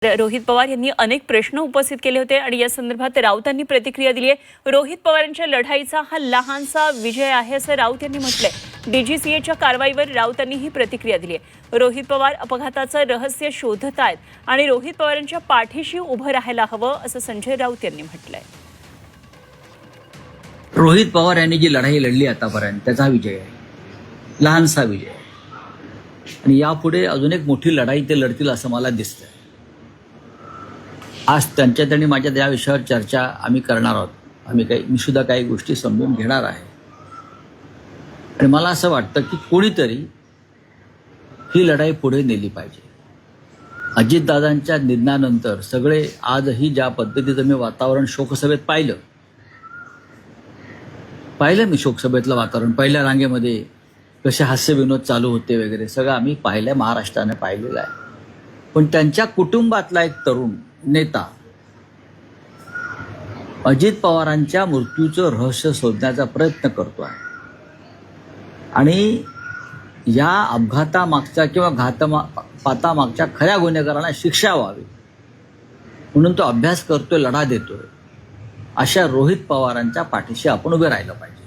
रोहित पवार यांनी अनेक प्रश्न उपस्थित केले होते आणि या संदर्भात राऊतांनी प्रतिक्रिया दिली आहे। रोहित पवारांच्या लढाईचा हा लहानसा विजय आहे असं राऊत यांनी म्हटलंय। डीजीसीएच्या कारवाईवर राऊतांनी ही प्रतिक्रिया दिली आहे। रोहित पवार अपघाताचं रहस्य शोधत आहेत आणि रोहित पवारांच्या पाठीशी उभं राहायला हवं असं संजय राऊत यांनी म्हटलंय। रोहित पवार यांनी जी लढाई लढली आतापर्यंत त्याचा विजय आहे, लहानसा विजय आहे आणि यापुढे अजून एक मोठी लढाई ते लढतील असं मला दिसतंय। आज त्यांच्यात आणि माझ्यात या विषयावर चर्चा आम्ही करणार आहोत। मी सुद्धा काही गोष्टी समजून घेणार आहे आणि मला असं वाटतं की कोणीतरी ही लढाई पुढे नेली पाहिजे। अजितदादांच्या निधनानंतर सगळे आजही ज्या पद्धतीचं मी वातावरण शोकसभेत पाहिलं मी शोकसभेतलं वातावरण, पहिल्या रांगेमध्ये कसे हास्यविनोद चालू होते वगैरे सगळं आम्ही पाहिलं, महाराष्ट्राने पाहिलेलं आहे। पण त्यांच्या कुटुंबातला एक तरुण नेता अजित पवारांच्या मृत्यूचं रहस्य शोधण्याचा प्रयत्न करतो आहे आणि या अपघातामागच्या किंवा घातपातामागच्या खऱ्या गुन्हेगारांना शिक्षा व्हावी म्हणून तो अभ्यास करतोय, लढा देतोय। अशा रोहित पवारांच्या पाठीशी आपण उभे राहिलं पाहिजे।